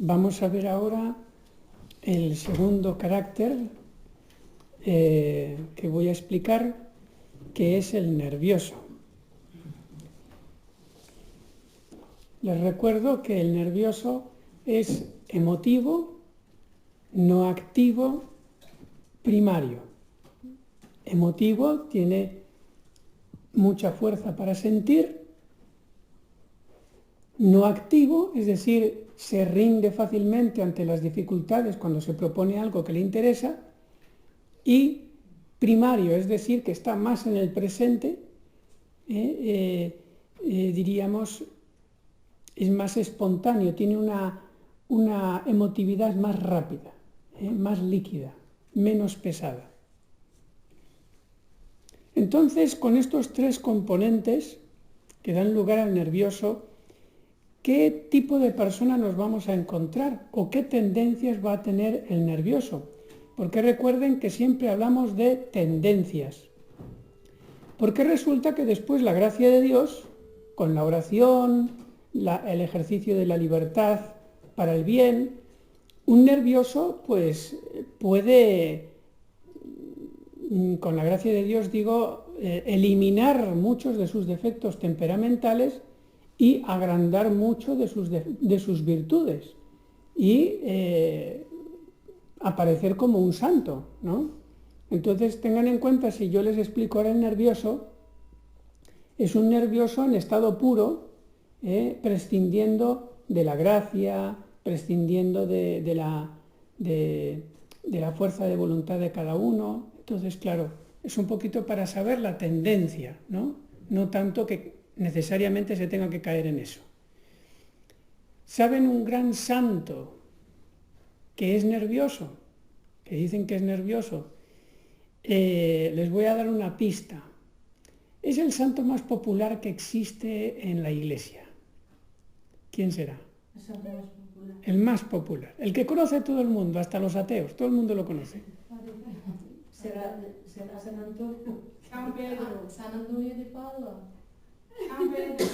Vamos a ver ahora el segundo carácter que voy a explicar, que es el nervioso. Les recuerdo que el nervioso es emotivo, no activo, primario. Emotivo tiene mucha fuerza para sentir, no activo, es decir, se rinde fácilmente ante las dificultades cuando se propone algo que le interesa, y primario, es decir, que está más en el presente, diríamos, es más espontáneo, tiene una emotividad más rápida, más líquida, menos pesada. Entonces, con estos tres componentes que dan lugar al nervioso, ¿qué tipo de persona nos vamos a encontrar o qué tendencias va a tener el nervioso? Porque recuerden que siempre hablamos de tendencias. Porque resulta que después la gracia de Dios, con la oración, el ejercicio de la libertad para el bien, un nervioso pues puede, con la gracia de Dios digo, eliminar muchos de sus defectos temperamentales y agrandar mucho de sus virtudes y aparecer como un santo, ¿no? Entonces tengan en cuenta, si yo les explico ahora el nervioso, es un nervioso en estado puro, prescindiendo de la gracia, prescindiendo de la fuerza de voluntad de cada uno. Entonces, claro, es un poquito para saber la tendencia, ¿no? No tanto que necesariamente se tenga que caer en eso. ¿Saben un gran santo que es nervioso? Que dicen que es nervioso. Les voy a dar una pista. Es el santo más popular que existe en la Iglesia. ¿Quién será? El santo más popular. El más popular. El que conoce todo el mundo, hasta los ateos. Todo el mundo lo conoce. ¿Será San Antonio? San Pedro. San Antonio de Padua. San Pedro.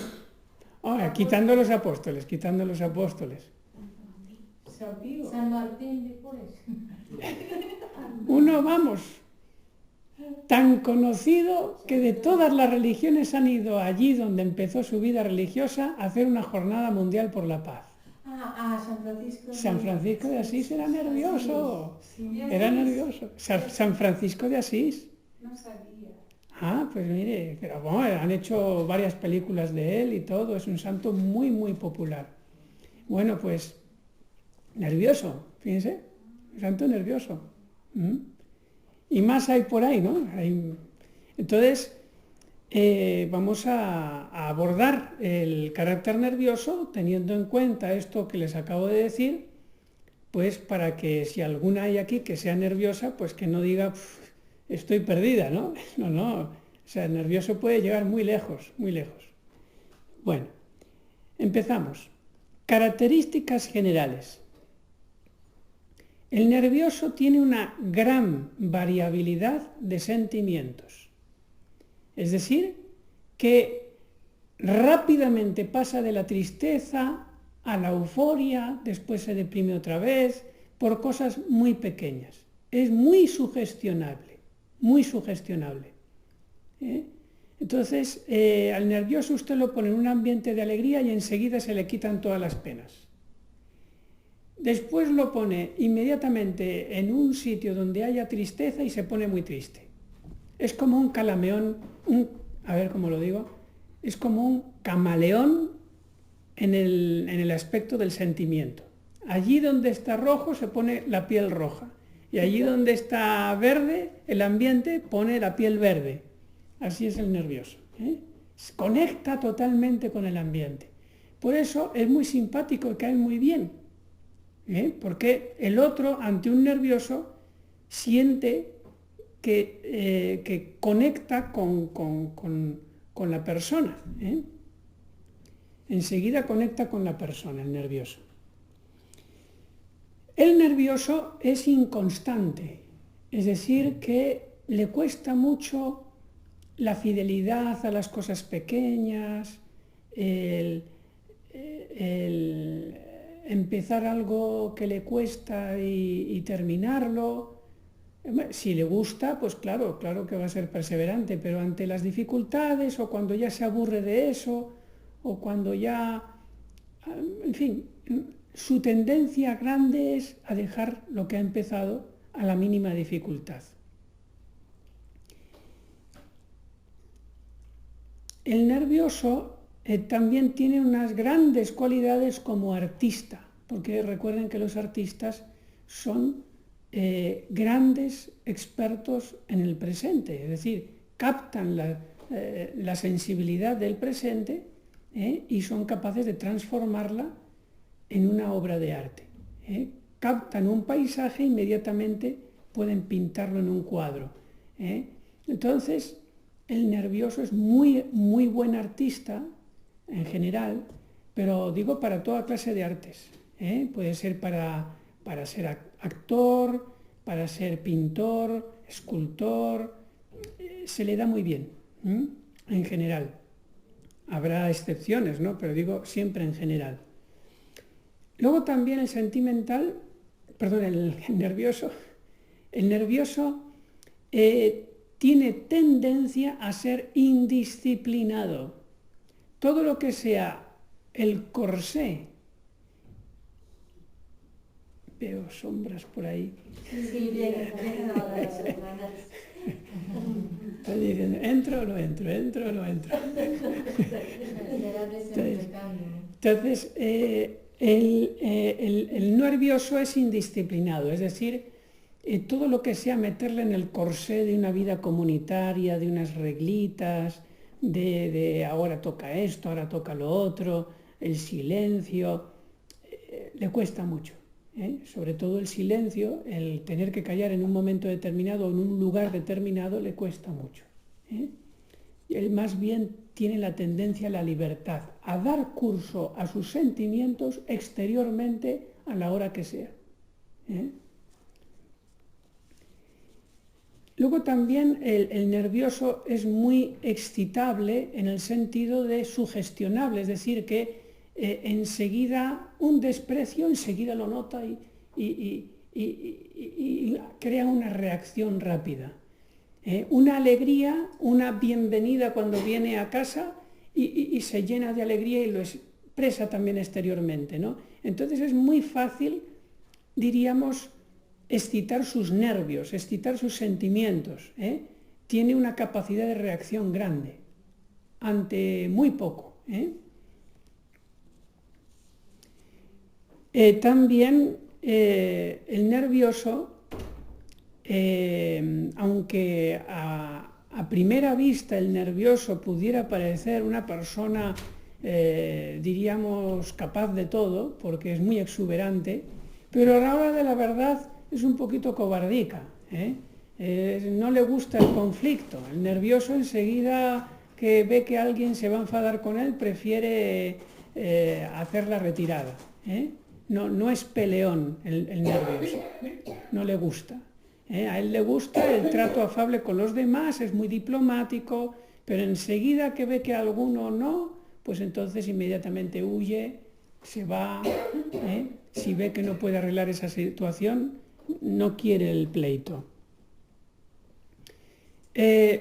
Ahora, quitando los apóstoles. San Pío. San Martín de Porres. Uno, vamos, tan conocido que de todas las religiones han ido allí donde empezó su vida religiosa a hacer una jornada mundial por la paz. San Francisco. San Francisco de Asís era nervioso. Sí. Era nervioso. San Francisco de Asís. No sabía. Ah, pues mire, pero bueno, han hecho varias películas de él y todo, es un santo muy, muy popular. Bueno, pues, nervioso, fíjense, un santo nervioso. Y más hay por ahí, ¿no? Entonces, vamos a abordar el carácter nervioso teniendo en cuenta esto que les acabo de decir, pues para que si alguna hay aquí que sea nerviosa, pues que no diga, estoy perdida, ¿no? No, o sea, el nervioso puede llegar muy lejos, muy lejos. Bueno, empezamos. Características generales. El nervioso tiene una gran variabilidad de sentimientos. Es decir, que rápidamente pasa de la tristeza a la euforia, después se deprime otra vez, por cosas muy pequeñas. Es muy sugestionable, muy sugestionable. Entonces, al nervioso usted lo pone en un ambiente de alegría y enseguida se le quitan todas las penas. Después lo pone inmediatamente en un sitio donde haya tristeza y se pone muy triste. Es como un camaleón, a ver cómo lo digo, es como un camaleón en el aspecto del sentimiento. Allí donde está rojo se pone la piel roja y allí donde está verde el ambiente pone la piel verde. Así es el nervioso. Conecta totalmente con el ambiente. Por eso es muy simpático y cae muy bien. Porque el otro, ante un nervioso, siente que conecta con la persona. Enseguida conecta con la persona, el nervioso. El nervioso es inconstante, es decir, que le cuesta mucho la fidelidad a las cosas pequeñas, el empezar algo que le cuesta y terminarlo. Si le gusta, pues claro que va a ser perseverante, pero ante las dificultades o cuando ya se aburre de eso o cuando ya, en fin, su tendencia grande es a dejar lo que ha empezado a la mínima dificultad. El nervioso también tiene unas grandes cualidades como artista, porque recuerden que los artistas son grandes expertos en el presente, es decir, captan la sensibilidad del presente y son capaces de transformarla en una obra de arte. Captan un paisaje e inmediatamente pueden pintarlo en un cuadro. Entonces, el nervioso es muy, muy buen artista en general, pero digo para toda clase de artes. Puede ser para ser actor, para ser pintor, escultor, se le da muy bien, en general. Habrá excepciones, ¿no? Pero digo siempre en general. Luego también el nervioso tiene tendencia a ser indisciplinado. Todo lo que sea el corsé, veo sombras por ahí. Sí, bien ahora las hermanas. Estoy diciendo, ¿entro o no entro? ¿Entro o no entro? Entonces, el nervioso es indisciplinado, es decir, todo lo que sea meterle en el corsé de una vida comunitaria, de unas reglitas, de ahora toca esto, ahora toca lo otro, el silencio, le cuesta mucho. Sobre todo el silencio, el tener que callar en un momento determinado o en un lugar determinado le cuesta mucho. Él más bien tiene la tendencia a la libertad, a dar curso a sus sentimientos exteriormente a la hora que sea. Luego también el nervioso es muy excitable en el sentido de sugestionable, es decir, que enseguida un desprecio, enseguida lo nota y crea una reacción rápida. Una alegría, una bienvenida cuando viene a casa y se llena de alegría y lo expresa también exteriormente, ¿no? Entonces es muy fácil, diríamos, excitar sus nervios, excitar sus sentimientos. Tiene una capacidad de reacción grande ante muy poco. También el nervioso, aunque a primera vista el nervioso pudiera parecer una persona, diríamos, capaz de todo, porque es muy exuberante, pero a la hora de la verdad es un poquito cobardica. No le gusta el conflicto. El nervioso enseguida que ve que alguien se va a enfadar con él, prefiere hacer la retirada. No es peleón el nervioso, no le gusta. A él le gusta el trato afable con los demás, es muy diplomático, pero enseguida que ve que alguno no, pues entonces inmediatamente huye, se va. Si ve que no puede arreglar esa situación, no quiere el pleito.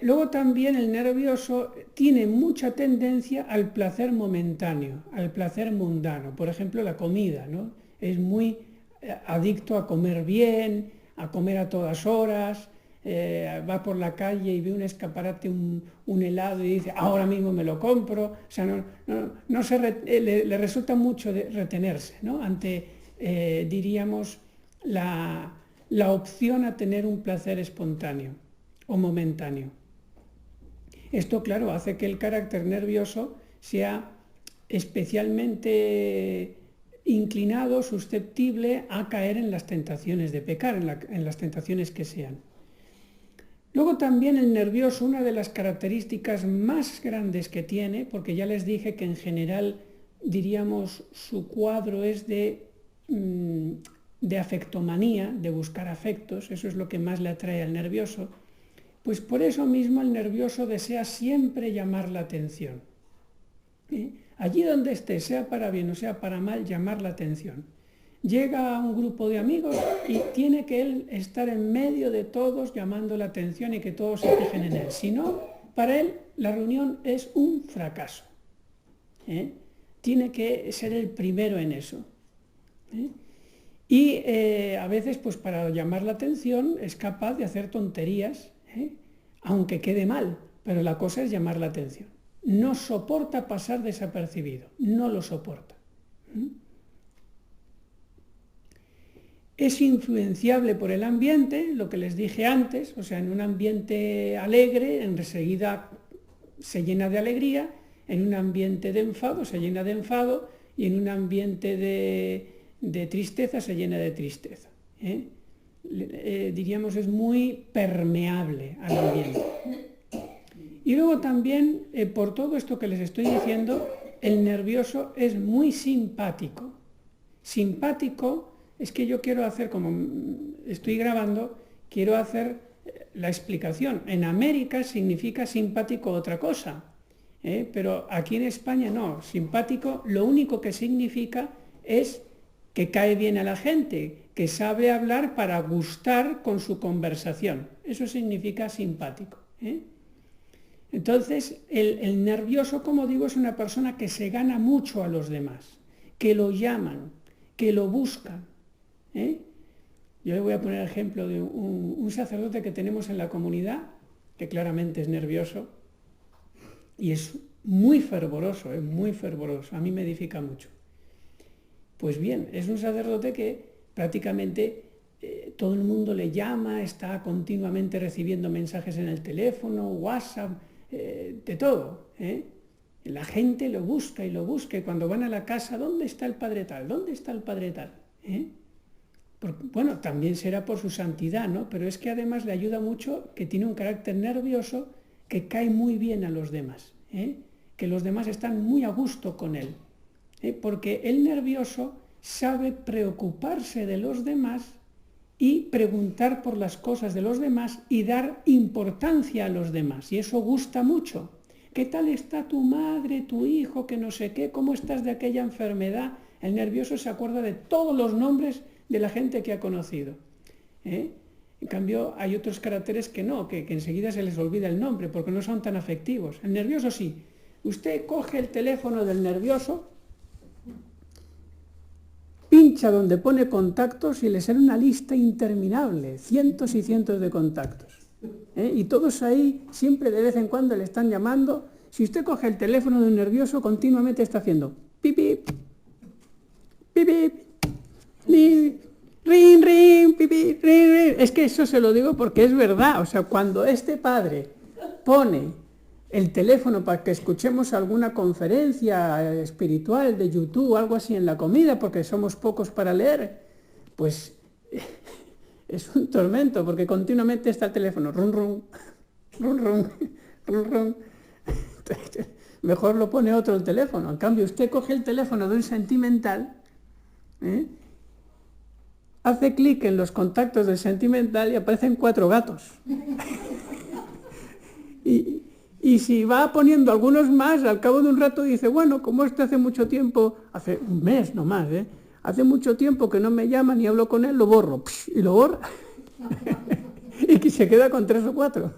Luego también el nervioso tiene mucha tendencia al placer momentáneo, al placer mundano. Por ejemplo, la comida, ¿no? Es muy adicto a comer bien, a comer a todas horas, va por la calle y ve un escaparate, un helado y dice, ahora mismo me lo compro. O sea, le resulta mucho de retenerse, ¿no? Ante, diríamos, la opción a tener un placer espontáneo o momentáneo. Esto, claro, hace que el carácter nervioso sea especialmente inclinado, susceptible a caer en las tentaciones de pecar, en las tentaciones que sean. Luego también el nervioso, una de las características más grandes que tiene, porque ya les dije que en general, diríamos, su cuadro es de afectomanía, de buscar afectos, eso es lo que más le atrae al nervioso. Pues por eso mismo el nervioso desea siempre llamar la atención. Allí donde esté, sea para bien o sea para mal, llamar la atención. Llega a un grupo de amigos y tiene que él estar en medio de todos llamando la atención y que todos se fijen en él. Si no, para él la reunión es un fracaso. Tiene que ser el primero en eso. Y a veces, pues para llamar la atención, es capaz de hacer tonterías, aunque quede mal, pero la cosa es llamar la atención. No soporta pasar desapercibido, no lo soporta. Es influenciable por el ambiente, lo que les dije antes, o sea, en un ambiente alegre, enseguida se llena de alegría, en un ambiente de enfado se llena de enfado y en un ambiente de tristeza se llena de tristeza. Diríamos, es muy permeable al ambiente. Y luego también, por todo esto que les estoy diciendo, el nervioso es muy simpático. Simpático es que yo quiero hacer, como estoy grabando, quiero hacer la explicación. En América significa simpático otra cosa, pero aquí en España no. Simpático lo único que significa es que cae bien a la gente, que sabe hablar para gustar con su conversación. Eso significa simpático. Entonces, el nervioso, como digo, es una persona que se gana mucho a los demás, que lo llaman, que lo buscan. Yo le voy a poner el ejemplo de un sacerdote que tenemos en la comunidad, que claramente es nervioso, y es muy fervoroso, a mí me edifica mucho. Pues bien, es un sacerdote que prácticamente todo el mundo le llama, está continuamente recibiendo mensajes en el teléfono, WhatsApp, de todo. La gente lo busca y cuando van a la casa, ¿dónde está el padre tal? ¿Dónde está el padre tal? Bueno, también será por su santidad, ¿no? Pero es que además le ayuda mucho que tiene un carácter nervioso que cae muy bien a los demás, que los demás están muy a gusto con él, porque el nervioso sabe preocuparse de los demás y preguntar por las cosas de los demás y dar importancia a los demás, y eso gusta mucho. ¿Qué tal está tu madre, tu hijo, que no sé qué? ¿Cómo estás de aquella enfermedad? El nervioso se acuerda de todos los nombres de la gente que ha conocido. En cambio, hay otros caracteres que no, que enseguida se les olvida el nombre porque no son tan afectivos. El nervioso sí. Usted coge el teléfono del nervioso, pincha donde pone contactos y le sale una lista interminable, cientos y cientos de contactos. Y todos ahí, siempre de vez en cuando le están llamando. Si usted coge el teléfono de un nervioso, continuamente está haciendo pip, pip, pip, pip, ring, ring, ring, pip, pip, ring, ring. Es que eso se lo digo porque es verdad. O sea, cuando este padre pone el teléfono para que escuchemos alguna conferencia espiritual de YouTube o algo así en la comida, porque somos pocos para leer, pues es un tormento, porque continuamente está el teléfono, rum, rum, rum, rum, rum, rum. Mejor lo pone otro el teléfono. En cambio, usted coge el teléfono de un sentimental, hace clic en los contactos del sentimental y aparecen 4 gatos. Y si va poniendo algunos más, al cabo de un rato dice, bueno, como este hace mucho tiempo, hace un mes nomás, hace mucho tiempo que no me llama ni hablo con él, lo borro. Y lo borra. Y que se queda con 3 o 4.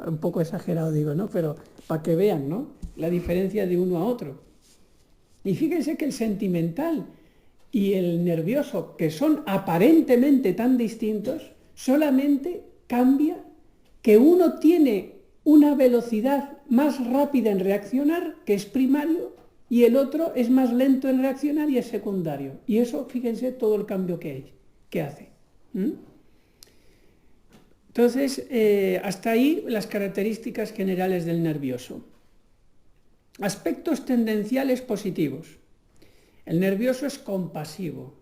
Un poco exagerado digo, ¿no? Pero para que vean, ¿no?, la diferencia de uno a otro. Y fíjense que el sentimental y el nervioso, que son aparentemente tan distintos, solamente cambia que uno tiene una velocidad más rápida en reaccionar, que es primario, y el otro es más lento en reaccionar y es secundario. Y eso, fíjense todo el cambio que hace. Entonces, hasta ahí las características generales del nervioso. Aspectos tendenciales positivos. El nervioso es compasivo,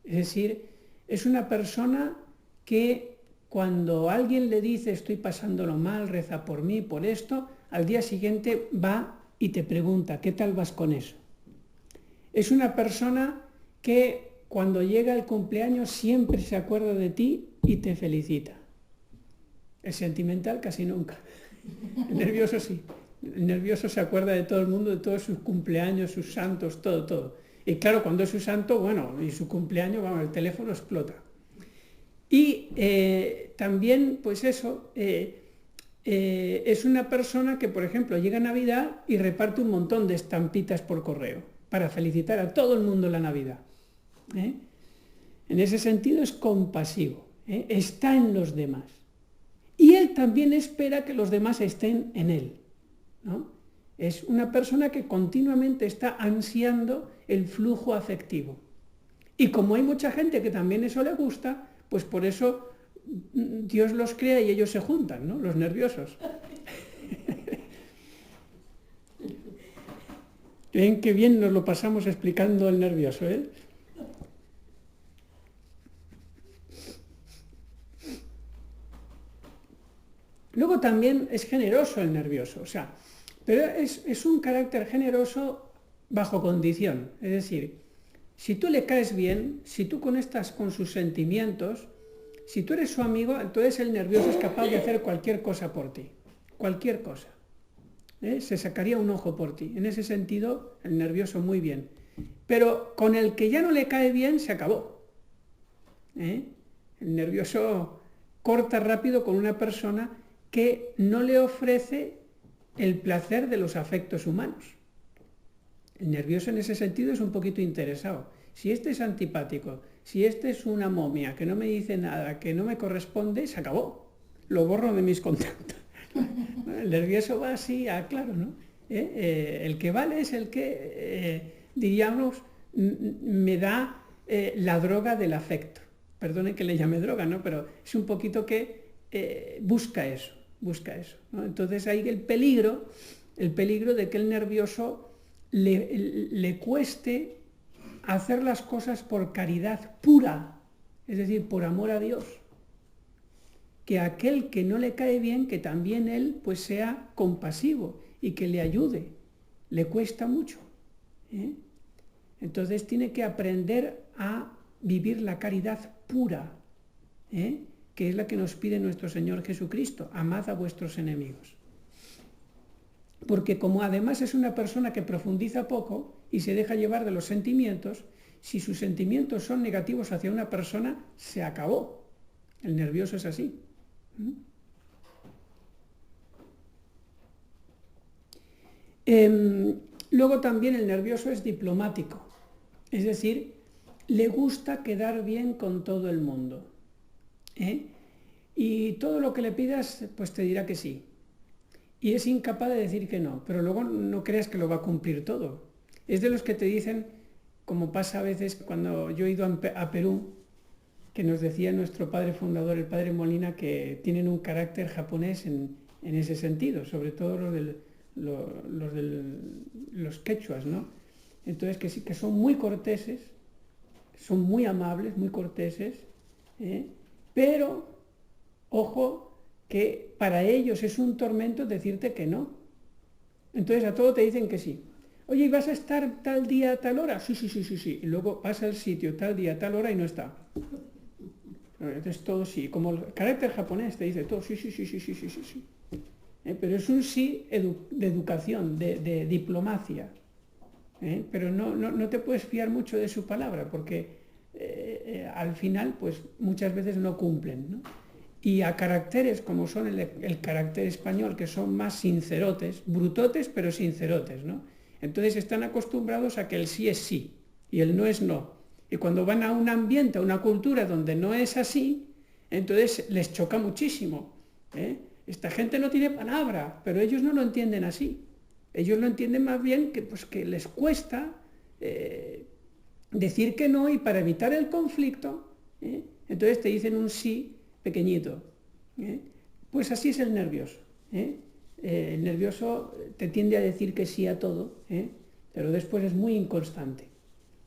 es decir, es una persona que cuando alguien le dice estoy pasándolo mal, reza por mí, por esto, al día siguiente va y te pregunta, ¿qué tal vas con eso? Es una persona que cuando llega el cumpleaños siempre se acuerda de ti y te felicita. El sentimental casi nunca, el nervioso sí. El nervioso se acuerda de todo el mundo, de todos sus cumpleaños, sus santos, todo, todo. Y claro, cuando es su santo, bueno, y su cumpleaños, vamos, el teléfono explota. Y también, pues eso, es una persona que, por ejemplo, llega a Navidad y reparte un montón de estampitas por correo para felicitar a todo el mundo la Navidad. En ese sentido es compasivo, está en los demás. Y él también espera que los demás estén en él, ¿no? Es una persona que continuamente está ansiando el flujo afectivo. Y como hay mucha gente que también eso le gusta, pues por eso Dios los crea y ellos se juntan, ¿no? Los nerviosos. Ven qué bien nos lo pasamos explicando el nervioso, ¿eh? Luego también es generoso el nervioso, o sea, pero es un carácter generoso bajo condición. Es decir, si tú le caes bien, si tú conectas con sus sentimientos, si tú eres su amigo, entonces el nervioso es capaz de hacer cualquier cosa por ti, cualquier cosa. Se sacaría un ojo por ti. En ese sentido, el nervioso muy bien. Pero con el que ya no le cae bien, se acabó. El nervioso corta rápido con una persona que no le ofrece el placer de los afectos humanos. El nervioso en ese sentido es un poquito interesado. Si este es antipático, si este es una momia que no me dice nada, que no me corresponde, se acabó. Lo borro de mis contactos. El nervioso va así, claro, ¿no? El que vale es el que, diríamos, me da la droga del afecto. Perdonen que le llame droga, ¿no? Pero es un poquito que busca eso, ¿no? Entonces hay el peligro de que el nervioso le cueste hacer las cosas por caridad pura, es decir, por amor a Dios. Que aquel que no le cae bien, que también él pues sea compasivo y que le ayude. Le cuesta mucho. Entonces tiene que aprender a vivir la caridad pura, que es la que nos pide nuestro Señor Jesucristo. Amad a vuestros enemigos. Porque como además es una persona que profundiza poco y se deja llevar de los sentimientos, si sus sentimientos son negativos hacia una persona, se acabó. El nervioso es así. Luego también el nervioso es diplomático, es decir, le gusta quedar bien con todo el mundo, y todo lo que le pidas pues te dirá que sí, y es incapaz de decir que no, pero luego no creas que lo va a cumplir todo. Es de los que te dicen, como pasa a veces cuando yo he ido a Perú, que nos decía nuestro padre fundador, el padre Molina, que tienen un carácter japonés en ese sentido, sobre todo los quechuas, ¿no? Entonces que son muy corteses, son muy amables, muy corteses, pero, ojo, que para ellos es un tormento decirte que no. Entonces a todo te dicen que sí. Oye, ¿y vas a estar tal día a tal hora? Sí. Y luego vas al sitio tal día a tal hora y no está. Entonces todo sí, como el carácter japonés te dice todo sí. Pero es un sí de educación, de diplomacia. Pero no te puedes fiar mucho de su palabra, porque al final pues muchas veces no cumplen, ¿no? Y a caracteres como son el carácter español, que son más sincerotes, brutotes pero sincerotes, ¿no? Entonces están acostumbrados a que el sí es sí y el no es no. Y cuando van a un ambiente, a una cultura donde no es así, entonces les choca muchísimo. Esta gente no tiene palabra, pero ellos no lo entienden así. Ellos lo entienden más bien que les cuesta decir que no, y para evitar el conflicto, entonces te dicen un sí pequeñito. Pues así es el nervioso. El nervioso te tiende a decir que sí a todo, pero después es muy inconstante.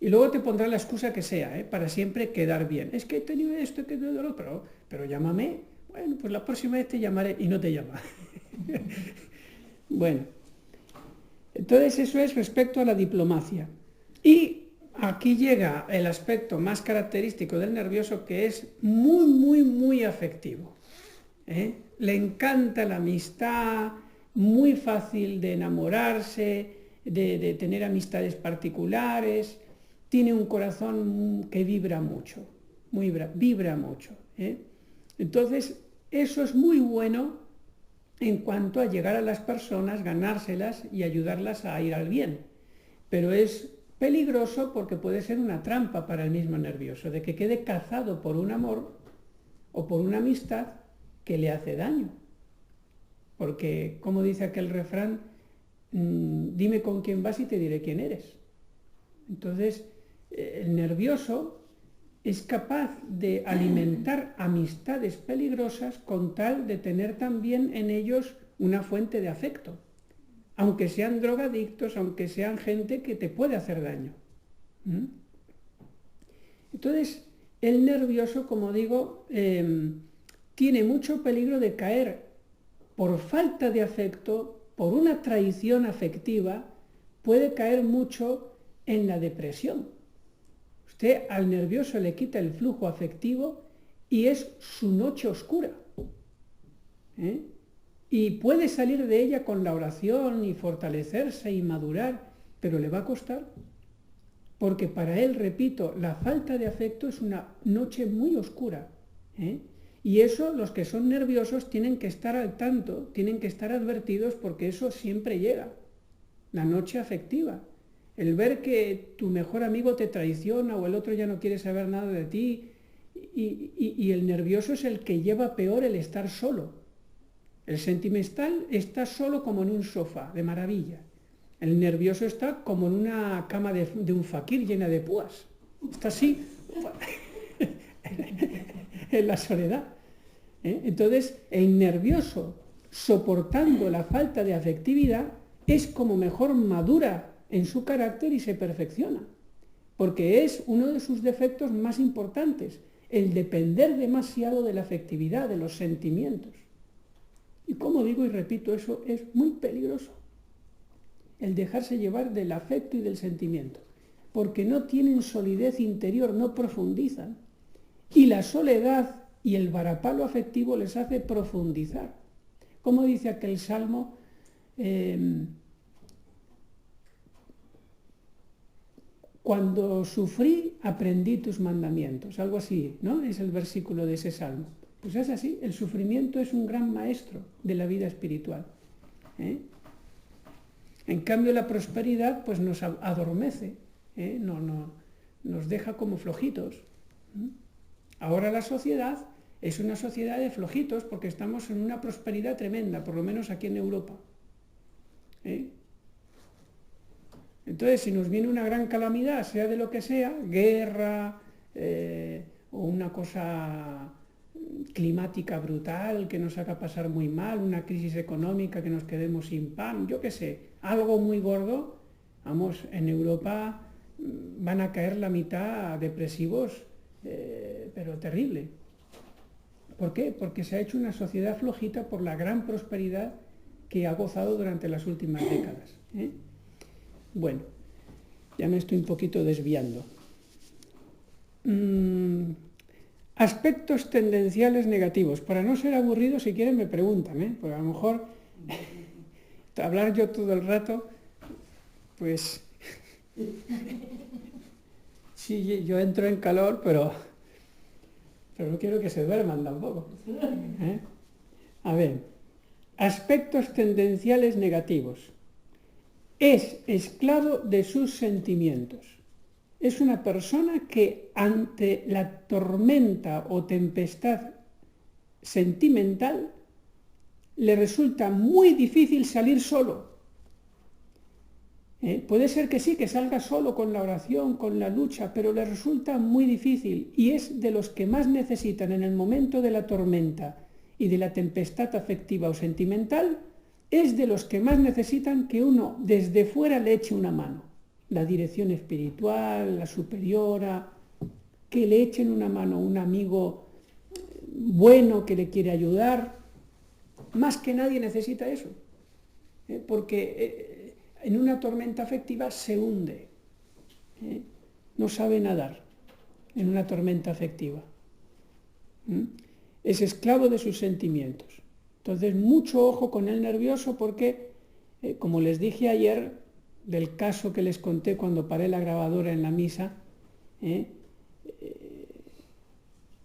Y luego te pondrá la excusa que sea, para siempre quedar bien. Es que he tenido esto, que he tenido lo otro, pero llámame. Bueno, pues la próxima vez te llamaré, y no te llama. Bueno, entonces eso es respecto a la diplomacia. Y aquí llega el aspecto más característico del nervioso, que es muy afectivo. Le encanta la amistad, muy fácil de enamorarse, de tener amistades particulares, tiene un corazón que vibra mucho, vibra mucho. Entonces, eso es muy bueno en cuanto a llegar a las personas, ganárselas y ayudarlas a ir al bien. Pero es peligroso porque puede ser una trampa para el mismo nervioso, de que quede cazado por un amor o por una amistad que le hace daño. Porque, como dice aquel refrán, dime con quién vas y te diré quién eres. Entonces, el nervioso es capaz de alimentar amistades peligrosas con tal de tener también en ellos una fuente de afecto, aunque sean drogadictos, aunque sean gente que te puede hacer daño. Entonces, el nervioso, como digo, tiene mucho peligro de caer por falta de afecto, por una traición afectiva, puede caer mucho en la depresión. Usted al nervioso le quita el flujo afectivo y es su noche oscura. Y puede salir de ella con la oración y fortalecerse y madurar, pero le va a costar. Porque para él, repito, la falta de afecto es una noche muy oscura. Y eso, los que son nerviosos tienen que estar al tanto, tienen que estar advertidos porque eso siempre llega. La noche afectiva. El ver que tu mejor amigo te traiciona o el otro ya no quiere saber nada de ti y el nervioso es el que lleva peor el estar solo. El sentimental está solo como en un sofá, de maravilla. El nervioso está como en una cama de un fakir llena de púas. Está así, en la soledad. Entonces, el nervioso, soportando la falta de afectividad, es como mejor madura en su carácter y se perfecciona, porque es uno de sus defectos más importantes, el depender demasiado de la afectividad, de los sentimientos. Y como digo y repito, eso es muy peligroso, el dejarse llevar del afecto y del sentimiento, porque no tienen solidez interior, no profundizan, y la soledad y el varapalo afectivo les hace profundizar. Como dice aquel salmo, cuando sufrí, aprendí tus mandamientos. Algo así, ¿no? Es el versículo de ese salmo. Pues es así, el sufrimiento es un gran maestro de la vida espiritual. En cambio, la prosperidad pues nos adormece, nos deja como flojitos. Ahora la sociedad es una sociedad de flojitos porque estamos en una prosperidad tremenda, por lo menos aquí en Europa. Entonces, si nos viene una gran calamidad, sea de lo que sea, guerra o una cosa climática brutal que nos haga pasar muy mal, una crisis económica que nos quedemos sin pan, yo qué sé, algo muy gordo, vamos, en Europa van a caer la mitad depresivos, pero terrible. ¿Por qué? Porque se ha hecho una sociedad flojita por la gran prosperidad que ha gozado durante las últimas décadas. Bueno, ya me estoy un poquito desviando. Aspectos tendenciales negativos. Para no ser aburrido, si quieren me preguntan, porque a lo mejor hablar yo todo el rato, pues sí, yo entro en calor, pero no quiero que se duerman tampoco. A ver, aspectos tendenciales negativos. Es esclavo de sus sentimientos. Es una persona que ante la tormenta o tempestad sentimental le resulta muy difícil salir solo. Puede ser que sí, que salga solo con la oración, con la lucha, pero le resulta muy difícil y es de los que más necesitan en el momento de la tormenta y de la tempestad afectiva o sentimental, es de los que más necesitan que uno desde fuera le eche una mano. La dirección espiritual, la superiora, que le echen una mano, un amigo bueno que le quiere ayudar. Más que nadie necesita eso, porque en una tormenta afectiva se hunde, no sabe nadar en una tormenta afectiva. Es esclavo de sus sentimientos. Entonces, mucho ojo con el nervioso porque, como les dije ayer, del caso que les conté cuando paré la grabadora en la misa,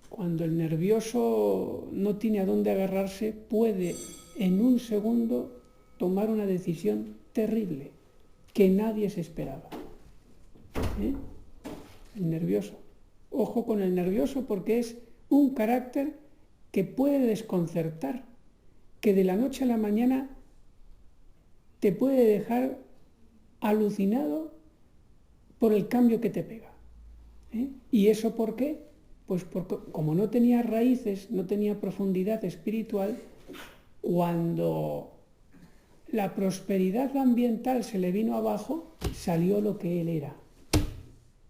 cuando el nervioso no tiene a dónde agarrarse, puede en un segundo tomar una decisión terrible que nadie se esperaba. El nervioso. Ojo con el nervioso porque es un carácter que puede desconcertar, que de la noche a la mañana te puede dejar alucinado por el cambio que te pega. ¿Y eso por qué? Pues porque como no tenía raíces, no tenía profundidad espiritual, cuando la prosperidad ambiental se le vino abajo, salió lo que él era,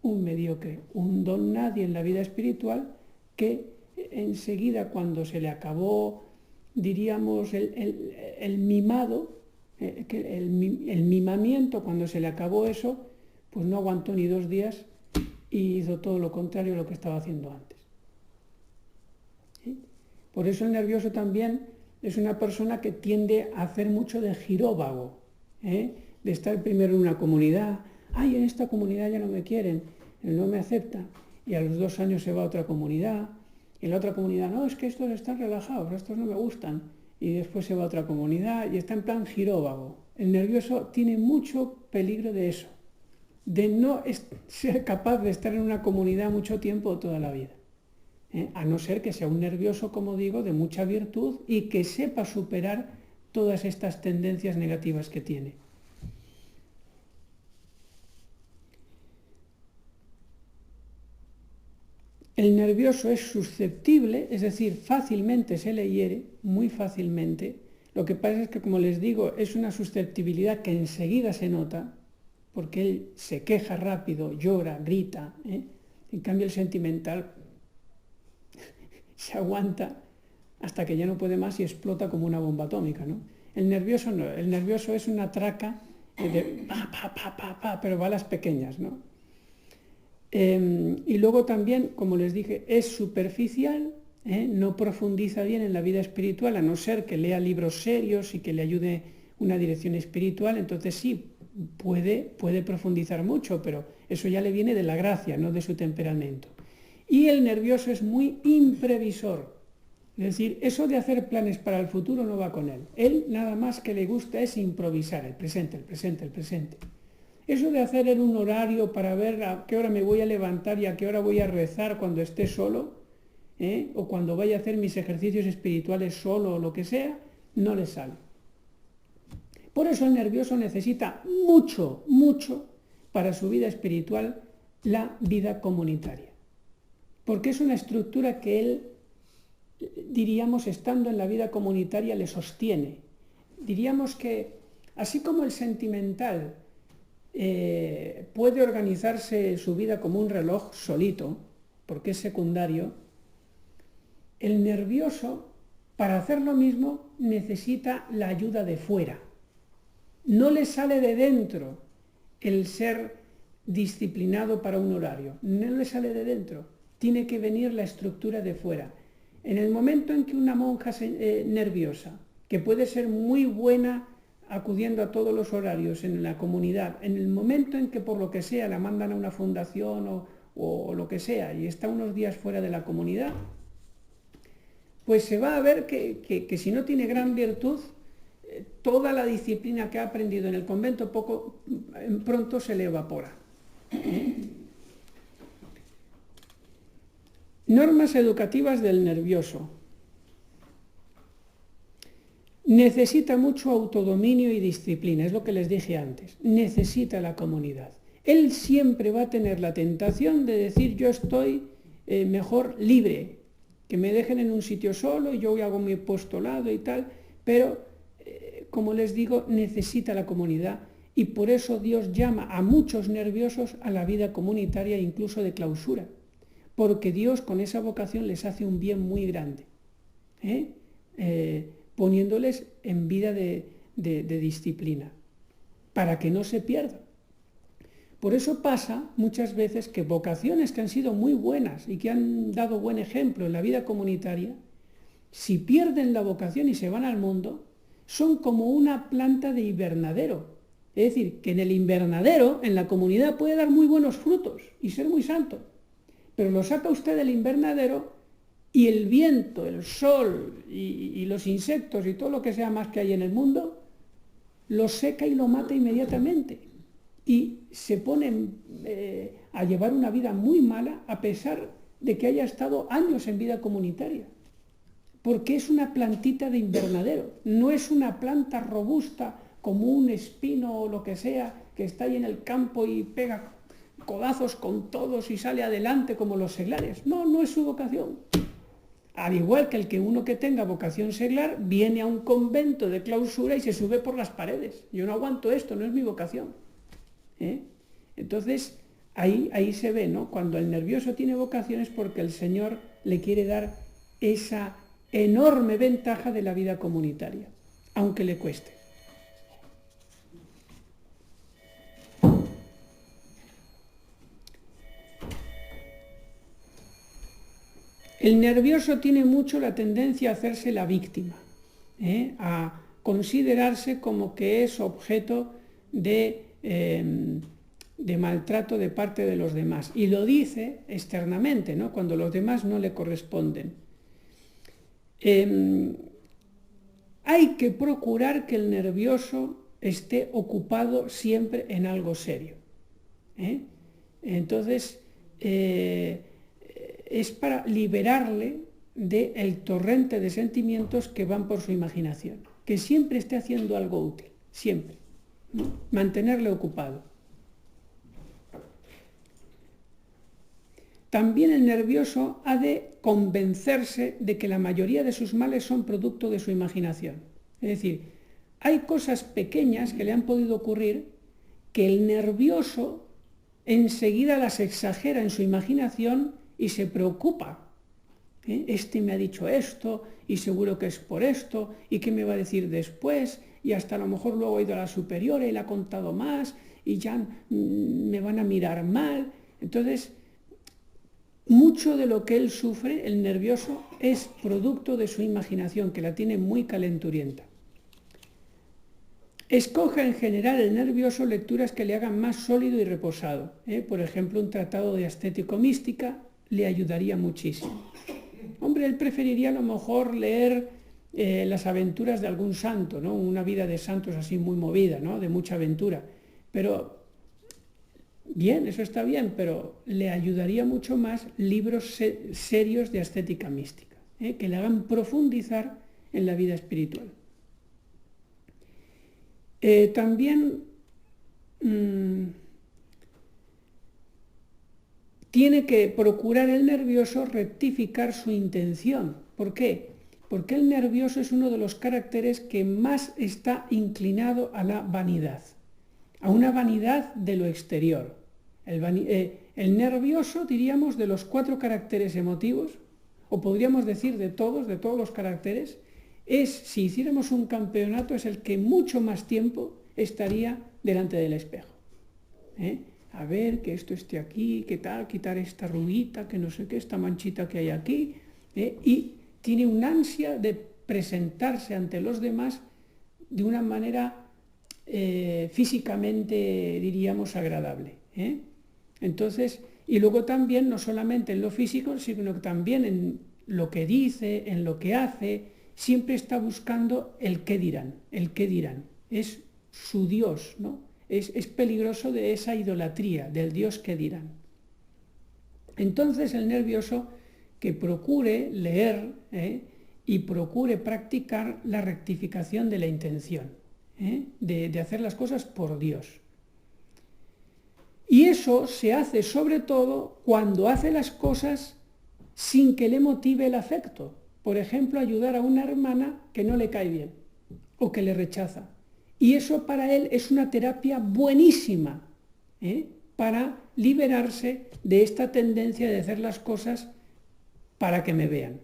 un mediocre, un don nadie en la vida espiritual que enseguida cuando se le acabó, diríamos, el mimado, el mimamiento, cuando se le acabó eso, pues no aguantó ni 2 días y hizo todo lo contrario a lo que estaba haciendo antes. Por eso el nervioso también es una persona que tiende a hacer mucho de giróvago, de estar primero en una comunidad, ay, en esta comunidad ya no me quieren, no me aceptan, y a los 2 años se va a otra comunidad, y en la otra comunidad, no, es que estos están relajados, estos no me gustan, y después se va a otra comunidad y está en plan giróvago. El nervioso tiene mucho peligro de eso, de no ser capaz de estar en una comunidad mucho tiempo o toda la vida. A no ser que sea un nervioso, como digo, de mucha virtud y que sepa superar todas estas tendencias negativas que tiene. El nervioso es susceptible, es decir, fácilmente se le hiere, muy fácilmente. Lo que pasa es que, como les digo, es una susceptibilidad que enseguida se nota, porque él se queja rápido, llora, grita. En cambio, el sentimental se aguanta hasta que ya no puede más y explota como una bomba atómica, ¿no? El nervioso no, el nervioso es una traca de pero balas pequeñas, ¿no? Y luego también, como les dije, es superficial, no profundiza bien en la vida espiritual, a no ser que lea libros serios y que le ayude una dirección espiritual, entonces sí, puede profundizar mucho, pero eso ya le viene de la gracia, no de su temperamento. Y el nervioso es muy imprevisor, es decir, eso de hacer planes para el futuro no va con él. Él nada más que le gusta es improvisar, el presente, el presente, el presente. Eso de hacer en un horario para ver a qué hora me voy a levantar y a qué hora voy a rezar cuando esté solo, o cuando vaya a hacer mis ejercicios espirituales solo o lo que sea, no le sale. Por eso el nervioso necesita mucho, mucho para su vida espiritual la vida comunitaria. Porque es una estructura que él, diríamos, estando en la vida comunitaria, le sostiene. Diríamos que, así como el sentimental puede organizarse su vida como un reloj solito, porque es secundario, el nervioso, para hacer lo mismo, necesita la ayuda de fuera. No le sale de dentro el ser disciplinado para un horario, no le sale de dentro, tiene que venir la estructura de fuera. En el momento en que una monja nerviosa, que puede ser muy buena acudiendo a todos los horarios en la comunidad, en el momento en que por lo que sea la mandan a una fundación o lo que sea y está unos días fuera de la comunidad, pues se va a ver que si no tiene gran virtud, toda la disciplina que ha aprendido en el convento pronto se le evapora. Normas educativas del nervioso. Necesita mucho autodominio y disciplina, es lo que les dije antes. Necesita la comunidad. Él siempre va a tener la tentación de decir yo estoy mejor libre, que me dejen en un sitio solo y yo hago mi apostolado y tal, pero como les digo, necesita la comunidad y por eso Dios llama a muchos nerviosos a la vida comunitaria, incluso de clausura, porque Dios con esa vocación les hace un bien muy grande, poniéndoles en vida de disciplina, para que no se pierdan. Por eso pasa muchas veces que vocaciones que han sido muy buenas y que han dado buen ejemplo en la vida comunitaria, si pierden la vocación y se van al mundo, son como una planta de invernadero. Es decir, que en el invernadero, en la comunidad, puede dar muy buenos frutos y ser muy santo. Pero lo saca usted del invernadero y el viento, el sol y los insectos y todo lo que sea más que hay en el mundo, lo seca y lo mata inmediatamente. Y se pone a llevar una vida muy mala a pesar de que haya estado años en vida comunitaria. Porque es una plantita de invernadero, no es una planta robusta como un espino o lo que sea, que está ahí en el campo y pega codazos con todos y sale adelante como los seglares. No, no es su vocación. Al igual que el que uno que tenga vocación seglar viene a un convento de clausura y se sube por las paredes. Yo no aguanto esto, no es mi vocación. Entonces, ahí se ve, ¿no? Cuando el nervioso tiene vocación es porque el Señor le quiere dar esa enorme ventaja de la vida comunitaria, aunque le cueste. El nervioso tiene mucho la tendencia a hacerse la víctima, a considerarse como que es objeto de maltrato de parte de los demás. Y lo dice externamente, ¿no? Cuando los demás no le corresponden. Hay que procurar que el nervioso esté ocupado siempre en algo serio. Entonces, es para liberarle del torrente de sentimientos que van por su imaginación. Que siempre esté haciendo algo útil, siempre. Mantenerle ocupado. También el nervioso ha de convencerse de que la mayoría de sus males son producto de su imaginación. Es decir, hay cosas pequeñas que le han podido ocurrir que el nervioso enseguida las exagera en su imaginación y se preocupa. Este me ha dicho esto y seguro que es por esto y qué me va a decir después y hasta a lo mejor luego ha ido a la superiora y le ha contado más y ya me van a mirar mal. Entonces, mucho de lo que él sufre, el nervioso, es producto de su imaginación, que la tiene muy calenturienta. Escoja en general el nervioso lecturas que le hagan más sólido y reposado. Por ejemplo, un tratado de estético-mística le ayudaría muchísimo. Hombre, él preferiría a lo mejor leer las aventuras de algún santo, ¿no? Una vida de santos así muy movida, ¿no? De mucha aventura. Pero, bien, eso está bien, pero le ayudaría mucho más libros serios de estética mística, que le hagan profundizar en la vida espiritual. También tiene que procurar el nervioso rectificar su intención. ¿Por qué? Porque el nervioso es uno de los caracteres que más está inclinado a la vanidad, a una vanidad de lo exterior. El nervioso, diríamos, de los 4 caracteres emotivos, o podríamos decir de todos los caracteres, si hiciéramos un campeonato, es el que mucho más tiempo estaría delante del espejo. A ver, que esto esté aquí, qué tal, quitar esta arruguita, que no sé qué, esta manchita que hay aquí, y tiene un ansia de presentarse ante los demás de una manera físicamente, diríamos, agradable. Entonces, y luego también, no solamente en lo físico, sino también en lo que dice, en lo que hace, siempre está buscando el qué dirán, es su Dios, ¿no? Es peligroso de esa idolatría, del Dios que dirán. Entonces el nervioso que procure leer y procure practicar la rectificación de la intención, de hacer las cosas por Dios. Y eso se hace sobre todo cuando hace las cosas sin que le motive el afecto. Por ejemplo, ayudar a una hermana que no le cae bien o que le rechaza. Y eso para él es una terapia buenísima para liberarse de esta tendencia de hacer las cosas para que me vean.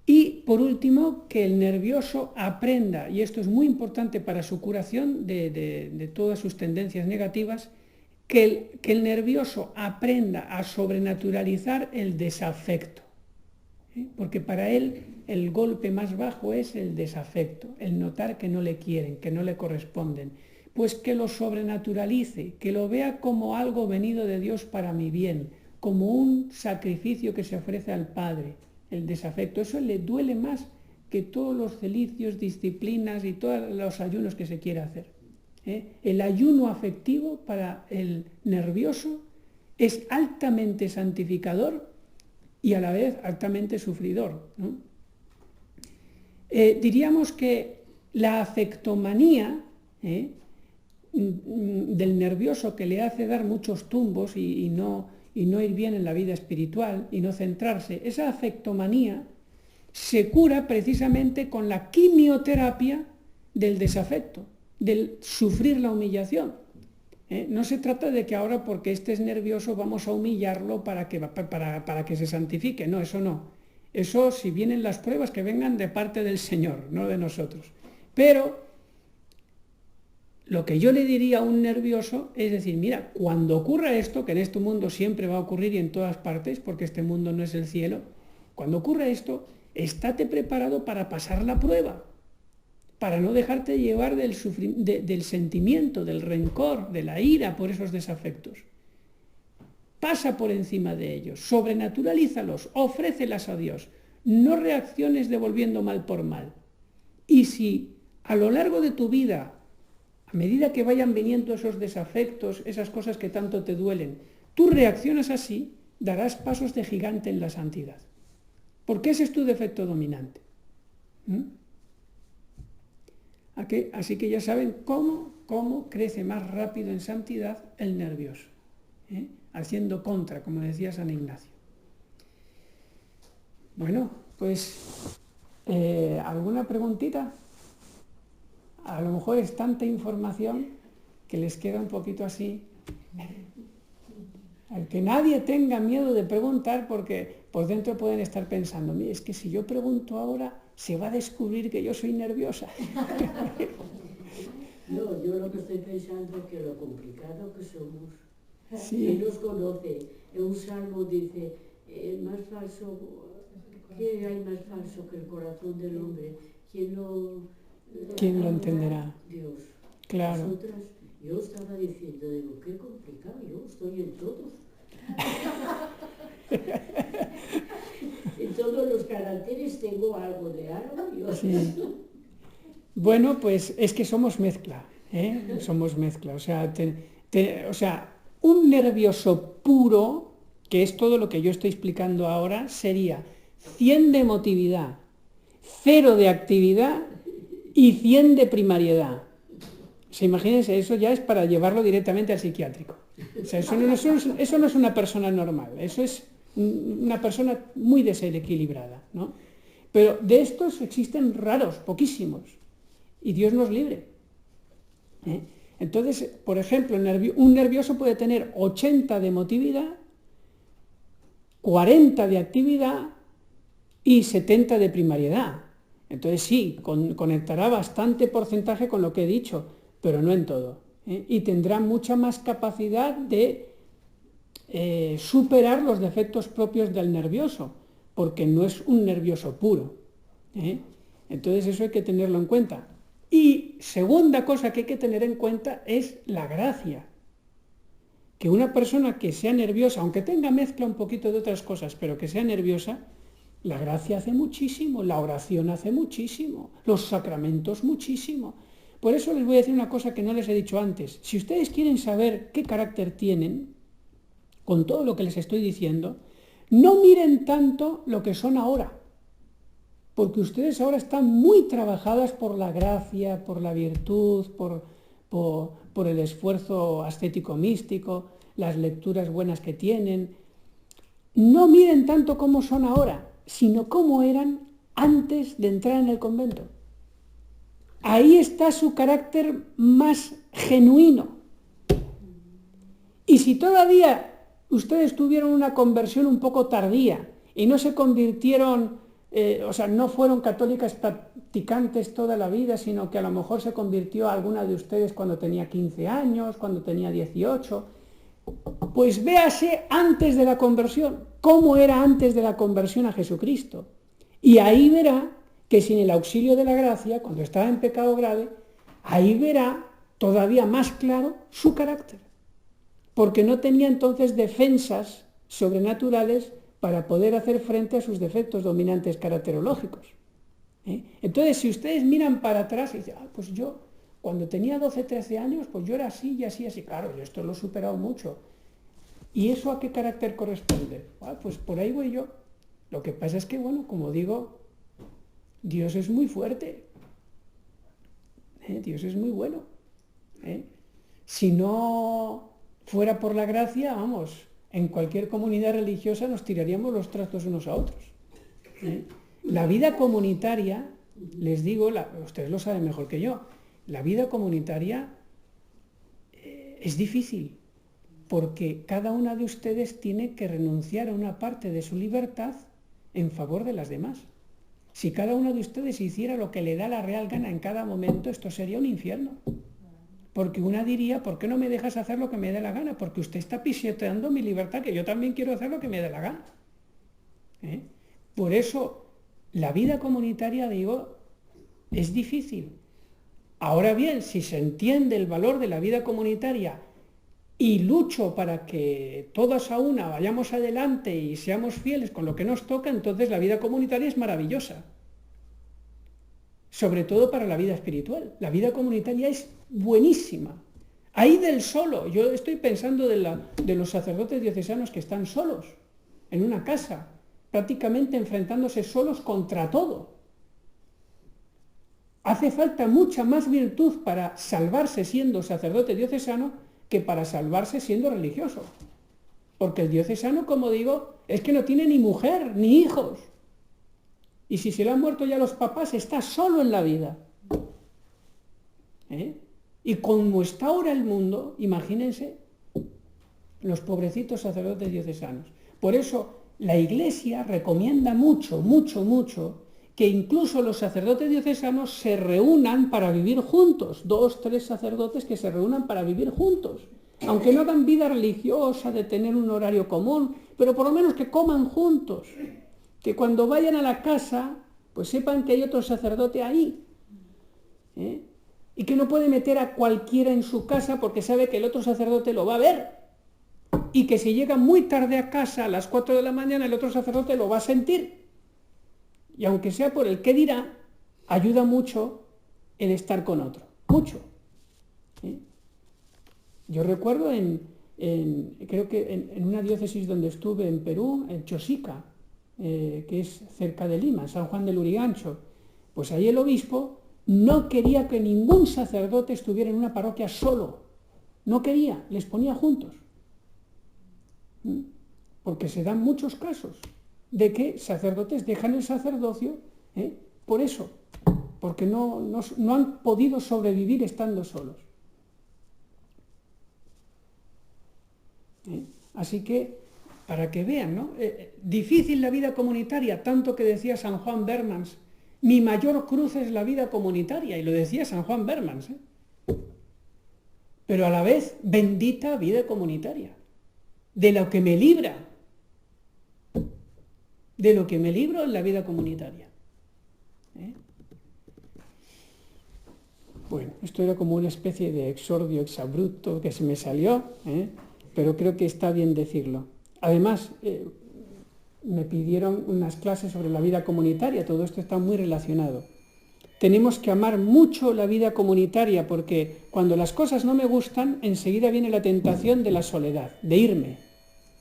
Y por último, que el nervioso aprenda, y esto es muy importante para su curación de todas sus tendencias negativas, que el nervioso aprenda a sobrenaturalizar el desafecto. Porque para él el golpe más bajo es el desafecto, el notar que no le quieren, que no le corresponden. Pues que lo sobrenaturalice, que lo vea como algo venido de Dios para mi bien, como un sacrificio que se ofrece al Padre, el desafecto. Eso le duele más que todos los celicios, disciplinas y todos los ayunos que se quiera hacer. El ayuno afectivo para el nervioso es altamente santificador y a la vez altamente sufridor, ¿no? Diríamos que la afectomanía del nervioso, que le hace dar muchos tumbos y no ir bien en la vida espiritual y no centrarse, esa afectomanía se cura precisamente con la quimioterapia del desafecto, del sufrir la humillación. No se trata de que ahora porque este es nervioso vamos a humillarlo para que se santifique. No, eso no. Eso, si vienen las pruebas, que vengan de parte del Señor, no de nosotros. Pero lo que yo le diría a un nervioso es decir, mira, cuando ocurra esto, que en este mundo siempre va a ocurrir y en todas partes, porque este mundo no es el cielo, cuando ocurra esto, estate preparado para pasar la prueba, para no dejarte llevar del sentimiento, del rencor, de la ira por esos desafectos. Pasa por encima de ellos, sobrenaturalízalos, ofrécelas a Dios, no reacciones devolviendo mal por mal. Y si a lo largo de tu vida, a medida que vayan viniendo esos desafectos, esas cosas que tanto te duelen, tú reaccionas así, darás pasos de gigante en la santidad. Porque ese es tu defecto dominante. Así que ya saben cómo crece más rápido en santidad el nervioso, haciendo contra, como decía San Ignacio. Bueno, pues, ¿alguna preguntita? A lo mejor es tanta información que les queda un poquito así. Que nadie tenga miedo de preguntar, porque por dentro pueden estar pensando, es que si yo pregunto ahora se va a descubrir que yo soy nerviosa. No, yo lo que estoy pensando es que lo complicado que somos. Sí. Él nos conoce. En un salmo dice, más falso, ¿qué hay más falso que el corazón del hombre? ¿Quién lo entenderá? Dios. Claro. Nosotras, yo estaba diciendo, digo, qué complicado, yo estoy en todos. En todos los caracteres tengo algo de algo. Sí. Bueno, pues es que somos mezcla, somos mezcla. O sea, un nervioso puro, que es todo lo que yo estoy explicando ahora, sería 100 de emotividad, 0 de actividad y 100 de primariedad. O sea, imagínense, eso ya es para llevarlo directamente al psiquiátrico. O sea, eso no es una persona normal, eso es una persona muy desequilibrada, ¿no? Pero de estos existen raros, poquísimos, y Dios nos libre. Entonces, por ejemplo, un nervioso puede tener 80 de emotividad, 40 de actividad y 70 de primariedad. Entonces sí, conectará bastante porcentaje con lo que he dicho, pero no en todo. Y tendrá mucha más capacidad de superar los defectos propios del nervioso, porque no es un nervioso puro. Entonces eso hay que tenerlo en cuenta. Y segunda cosa que hay que tener en cuenta es la gracia. Que una persona que sea nerviosa, aunque tenga mezcla un poquito de otras cosas, pero que sea nerviosa, la gracia hace muchísimo, la oración hace muchísimo, los sacramentos muchísimo. Por eso les voy a decir una cosa que no les he dicho antes. Si ustedes quieren saber qué carácter tienen, con todo lo que les estoy diciendo, no miren tanto lo que son ahora, porque ustedes ahora están muy trabajadas por la gracia, por la virtud, por el esfuerzo ascético místico, las lecturas buenas que tienen. No miren tanto cómo son ahora, sino cómo eran antes de entrar en el convento. Ahí está su carácter más genuino. Y si todavía ustedes tuvieron una conversión un poco tardía y no se convirtieron, no fueron católicas practicantes toda la vida, sino que a lo mejor se convirtió alguna de ustedes cuando tenía 15 años, cuando tenía 18, Pues véase antes de la conversión, cómo era antes de la conversión a Jesucristo. Y ahí verá que sin el auxilio de la gracia, cuando estaba en pecado grave, ahí verá todavía más claro su carácter. Porque no tenía entonces defensas sobrenaturales para poder hacer frente a sus defectos dominantes caracterológicos. Entonces, si ustedes miran para atrás y dicen, pues yo, cuando tenía 12, 13 años, pues yo era así y así, así. Claro, yo esto lo he superado mucho. ¿Y eso a qué carácter corresponde? Pues por ahí voy yo. Lo que pasa es que, bueno, como digo, Dios es muy fuerte. Dios es muy bueno. Si no fuera por la gracia, vamos, en cualquier comunidad religiosa nos tiraríamos los trastos unos a otros. La vida comunitaria, les digo, ustedes lo saben mejor que yo, la vida comunitaria es difícil, porque cada una de ustedes tiene que renunciar a una parte de su libertad en favor de las demás. Si cada uno de ustedes hiciera lo que le da la real gana en cada momento, esto sería un infierno. Porque una diría, ¿por qué no me dejas hacer lo que me dé la gana? Porque usted está pisoteando mi libertad, que yo también quiero hacer lo que me dé la gana. Por eso, la vida comunitaria, digo, es difícil. Ahora bien, si se entiende el valor de la vida comunitaria y lucho para que todos a una vayamos adelante y seamos fieles con lo que nos toca, entonces la vida comunitaria es maravillosa. Sobre todo para la vida espiritual. La vida comunitaria es buenísima. Ahí del solo, yo estoy pensando de los sacerdotes diocesanos que están solos, en una casa, prácticamente enfrentándose solos contra todo. Hace falta mucha más virtud para salvarse siendo sacerdote diocesano que para salvarse siendo religioso. Porque el diocesano, como digo, es que no tiene ni mujer, ni hijos. Y si se le han muerto ya los papás, está solo en la vida. Y como está ahora el mundo, imagínense los pobrecitos sacerdotes diocesanos. Por eso la Iglesia recomienda mucho, mucho, mucho que incluso los sacerdotes diocesanos se reúnan para vivir juntos. 2, 3 sacerdotes que se reúnan para vivir juntos. Aunque no hagan vida religiosa de tener un horario común, pero por lo menos que coman juntos. Que cuando vayan a la casa, pues sepan que hay otro sacerdote ahí. Y que no puede meter a cualquiera en su casa porque sabe que el otro sacerdote lo va a ver. Y que si llega muy tarde a casa, a las 4 de la mañana, el otro sacerdote lo va a sentir. Y aunque sea por el qué dirá, ayuda mucho el estar con otro. Mucho. Yo recuerdo creo que en una diócesis donde estuve en Perú, en Chosica, que es cerca de Lima, San Juan del Lurigancho, pues ahí el obispo no quería que ningún sacerdote estuviera en una parroquia solo. No quería, les ponía juntos. Porque se dan muchos casos de que sacerdotes dejan el sacerdocio por eso, porque no han podido sobrevivir estando solos. Así que, para que vean, ¿no? Difícil la vida comunitaria, tanto que decía San Juan Bermans, mi mayor cruz es la vida comunitaria, y lo decía San Juan Bermans, pero a la vez, bendita vida comunitaria, de lo que me libra, de lo que me libro en la vida comunitaria. Bueno, esto era como una especie de exordio exabrupto que se me salió, pero creo que está bien decirlo. Además, me pidieron unas clases sobre la vida comunitaria, todo esto está muy relacionado. Tenemos que amar mucho la vida comunitaria porque cuando las cosas no me gustan, enseguida viene la tentación de la soledad, de irme,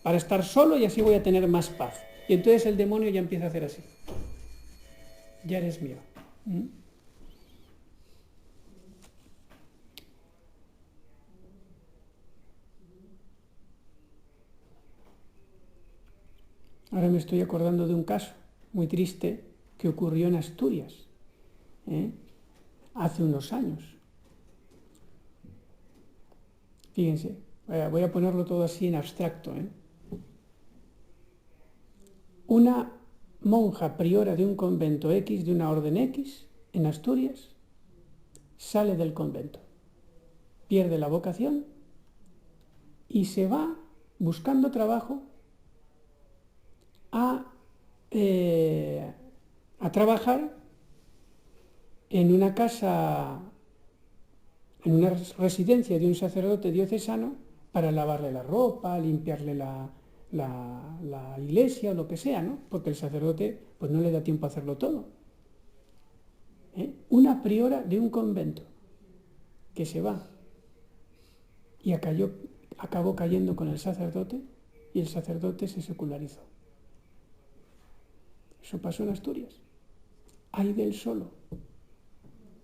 para estar solo y así voy a tener más paz. Y entonces el demonio ya empieza a hacer así. Ya eres mío. Ahora me estoy acordando de un caso muy triste que ocurrió en Asturias, hace unos años. Fíjense, voy a ponerlo todo así en abstracto. Una monja priora de un convento X, de una orden X, en Asturias, sale del convento, pierde la vocación y se va buscando trabajo a trabajar en una casa, en una residencia de un sacerdote diocesano para lavarle la ropa, limpiarle la iglesia o lo que sea, ¿no? Porque el sacerdote pues no le da tiempo a hacerlo todo. Una priora de un convento que se va y acabó cayendo con el sacerdote y el sacerdote se secularizó. Eso pasó en Asturias. Ay del solo,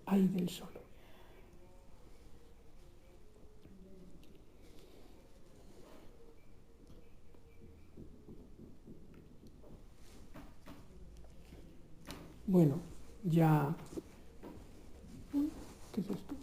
ay del solo. Bueno, ya... ¿Qué es esto?